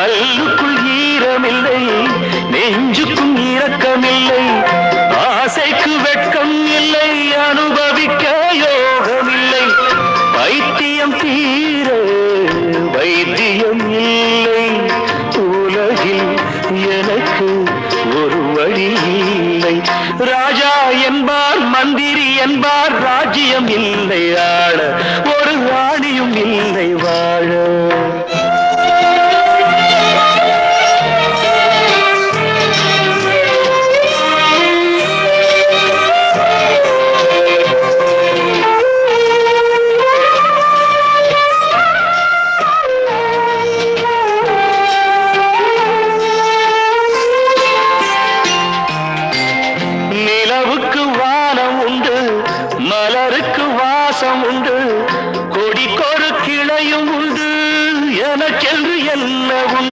கல்லுக்குள் ஈரமில்லை, நெஞ்சுக்கும் இரக்கமில்லை, ஆசைக்கு வெட்கம் இல்லை, அனுபவிக்க யோகமில்லை. பைத்தியம் தீர வைத்தியம் இல்லை, உலகில் எனக்கு ஒரு வழி இல்லை. ராஜா என்பார், மந்திரி என்பார், ராஜ்யம் இல்லை ஆள, ஒரு ராணியும் இல்லை வாழ.